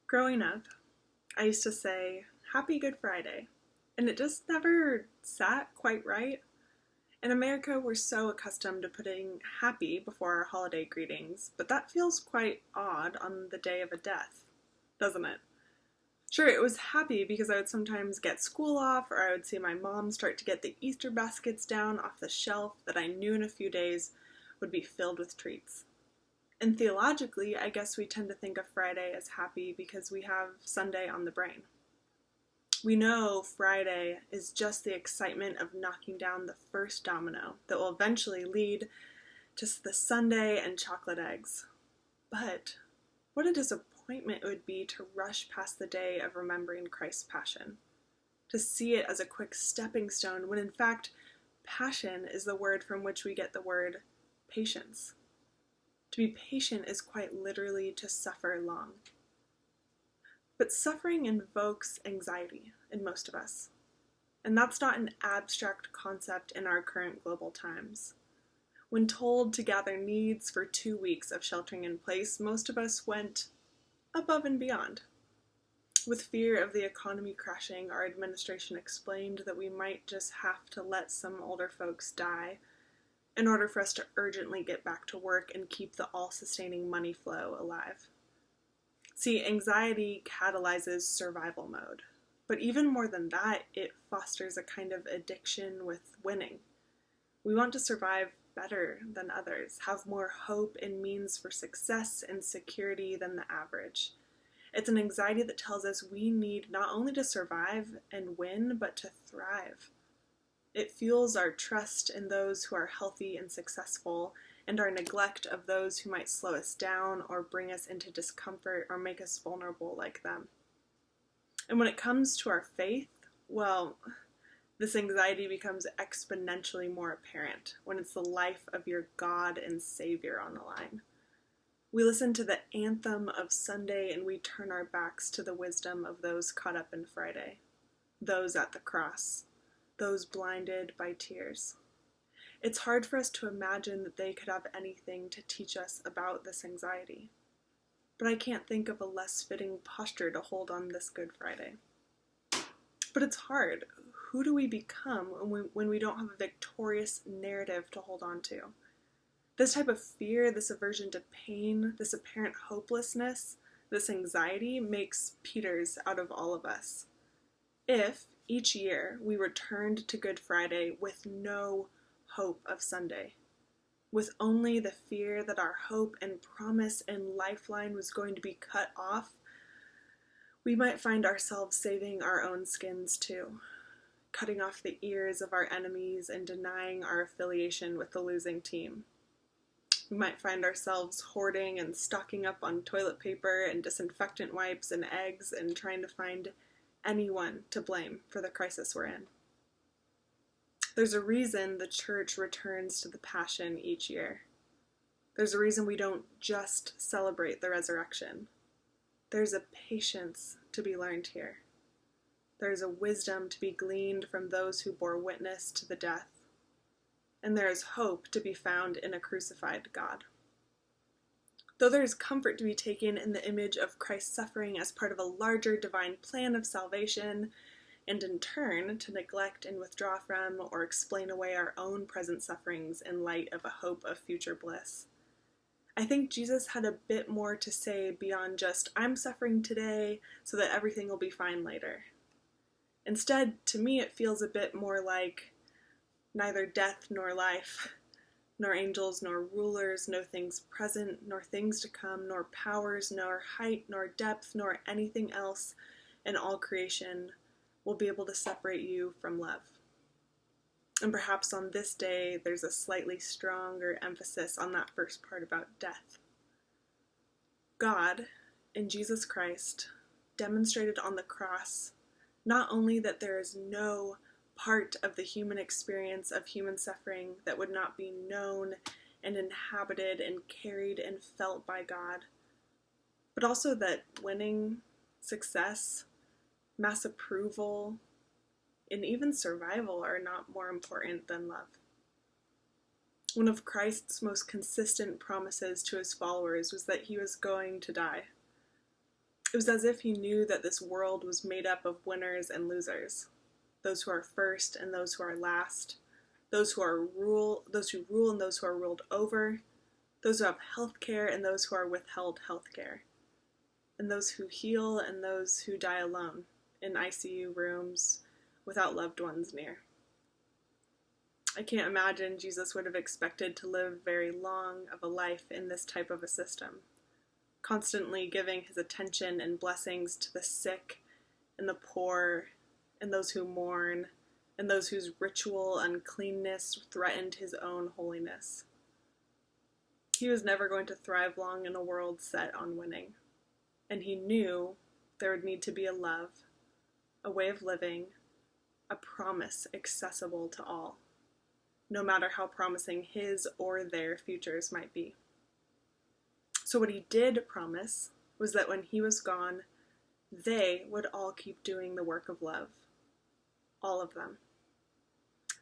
Growing up, I used to say, Happy Good Friday, and it just never sat quite right. In America, we're so accustomed to putting happy before our holiday greetings, but that feels quite odd on the day of a death, doesn't it? Sure, it was happy because I would sometimes get school off, or I would see my mom start to get the Easter baskets down off the shelf that I knew in a few days would be filled with treats. And theologically, I guess we tend to think of Friday as happy because we have Sunday on the brain. We know Friday is just the excitement of knocking down the first domino that will eventually lead to the sundae and chocolate eggs. But what a disappointment it would be to rush past the day of remembering Christ's passion, to see it as a quick stepping stone when in fact passion is the word from which we get the word patience. To be patient is quite literally to suffer long. But suffering invokes anxiety in most of us, and that's not an abstract concept in our current global times. When told to gather needs for 2 weeks of sheltering in place, most of us went above and beyond. With fear of the economy crashing, our administration explained that we might just have to let some older folks die in order for us to urgently get back to work and keep the all-sustaining money flow alive. See, anxiety catalyzes survival mode, but even more than that, it fosters a kind of addiction with winning. We want to survive better than others, have more hope and means for success and security than the average. It's an anxiety that tells us we need not only to survive and win, but to thrive. It fuels our trust in those who are healthy and successful, and our neglect of those who might slow us down or bring us into discomfort or make us vulnerable like them. And when it comes to our faith, well, this anxiety becomes exponentially more apparent when it's the life of your God and Savior on the line. We listen to the anthem of Sunday and we turn our backs to the wisdom of those caught up in Friday, those at the cross, those blinded by tears. It's hard for us to imagine that they could have anything to teach us about this anxiety. But I can't think of a less fitting posture to hold on this Good Friday. But it's hard. Who do we become when we don't have a victorious narrative to hold on to? This type of fear, this aversion to pain, this apparent hopelessness, this anxiety makes Peters out of all of us. If, each year, we returned to Good Friday with no hope of Sunday, with only the fear that our hope and promise and lifeline was going to be cut off, we might find ourselves saving our own skins too, cutting off the ears of our enemies and denying our affiliation with the losing team. We might find ourselves hoarding and stocking up on toilet paper and disinfectant wipes and eggs and trying to find anyone to blame for the crisis we're in. There's a reason the church returns to the Passion each year. There's a reason we don't just celebrate the resurrection. There's a patience to be learned here. There's a wisdom to be gleaned from those who bore witness to the death. And there is hope to be found in a crucified God. Though there is comfort to be taken in the image of Christ's suffering as part of a larger divine plan of salvation, and in turn to neglect and withdraw from or explain away our own present sufferings in light of a hope of future bliss, I think Jesus had a bit more to say beyond just, I'm suffering today so that everything will be fine later. Instead, to me, it feels a bit more like neither death nor life, nor angels nor rulers, no things present, nor things to come, nor powers, nor height, nor depth, nor anything else in all creation will be able to separate you from love. And perhaps on this day, there's a slightly stronger emphasis on that first part about death. God, in Jesus Christ, demonstrated on the cross not only that there is no part of the human experience of human suffering that would not be known and inhabited and carried and felt by God, but also that winning, success, mass approval, and even survival are not more important than love. One of Christ's most consistent promises to his followers was that he was going to die. It was as if he knew that this world was made up of winners and losers, those who are first and those who are last, those who rule and those who are ruled over, those who have health care and those who are withheld health care, and those who heal and those who die alone in ICU rooms without loved ones near. I can't imagine Jesus would have expected to live very long of a life in this type of a system, constantly giving his attention and blessings to the sick and the poor and those who mourn and those whose ritual uncleanness threatened his own holiness. He was never going to thrive long in a world set on winning, and he knew there would need to be a love, a way of living, a promise accessible to all, no matter how promising his or their futures might be. So what he did promise was that when he was gone, they would all keep doing the work of love. All of them.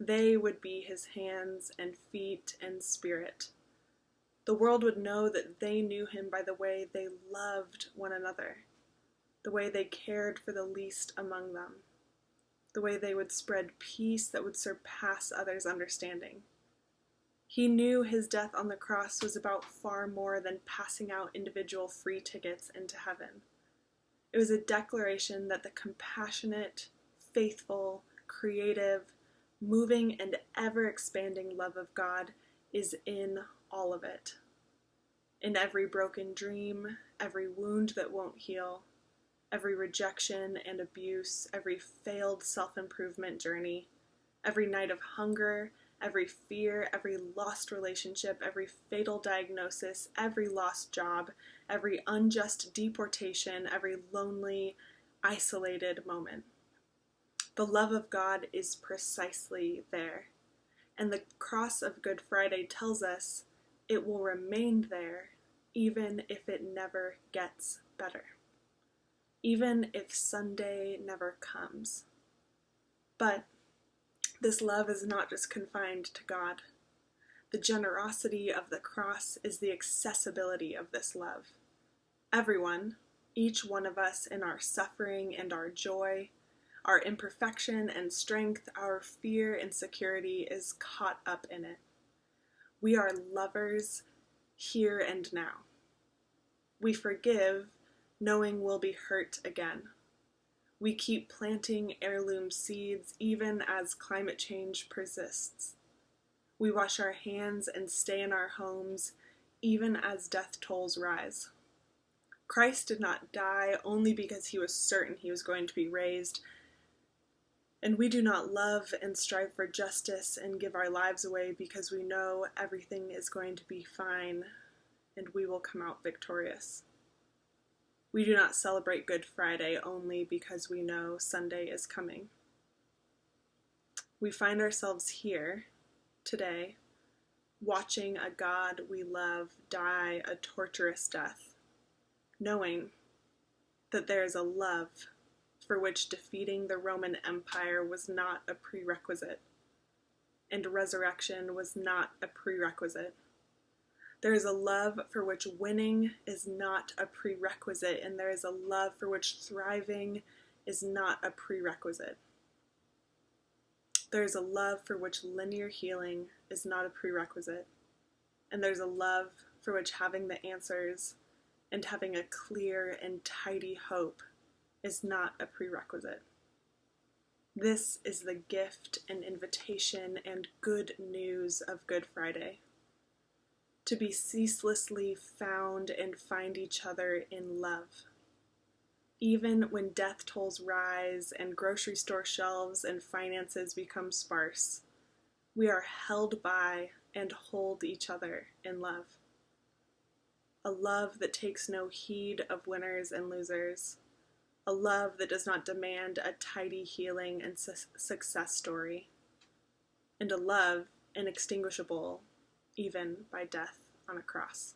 They would be his hands and feet and spirit. The world would know that they knew him by the way they loved one another, the way they cared for the least among them, the way they would spread peace that would surpass others' understanding. He knew his death on the cross was about far more than passing out individual free tickets into heaven. It was a declaration that the compassionate, faithful, creative, moving, and ever-expanding love of God is in all of it. In every broken dream, every wound that won't heal, every rejection and abuse, every failed self-improvement journey, every night of hunger, every fear, every lost relationship, every fatal diagnosis, every lost job, every unjust deportation, every lonely, isolated moment. The love of God is precisely there, and the cross of Good Friday tells us it will remain there even if it never gets better, even if Sunday never comes. But this love is not just confined to God. The generosity of the cross is the accessibility of this love. Everyone, each one of us in our suffering and our joy, our imperfection and strength, our fear and security is caught up in it. We are lovers here and now. We forgive, knowing we'll be hurt again. We keep planting heirloom seeds even as climate change persists. We wash our hands and stay in our homes even as death tolls rise. Christ did not die only because he was certain he was going to be raised, and we do not love and strive for justice and give our lives away because we know everything is going to be fine and we will come out victorious. We do not celebrate Good Friday only because we know Sunday is coming. We find ourselves here today watching a God we love die a torturous death, knowing that there is a love for which defeating the Roman Empire was not a prerequisite, and resurrection was not a prerequisite. There is a love for which winning is not a prerequisite, and there is a love for which thriving is not a prerequisite. There is a love for which linear healing is not a prerequisite, and there's a love for which having the answers and having a clear and tidy hope is not a prerequisite. This is the gift and invitation and good news of Good Friday. To be ceaselessly found and find each other in love. Even when death tolls rise and grocery store shelves and finances become sparse, we are held by and hold each other in love. A love that takes no heed of winners and losers. A love that does not demand a tidy healing and success story. And a love inextinguishable even by death on a cross.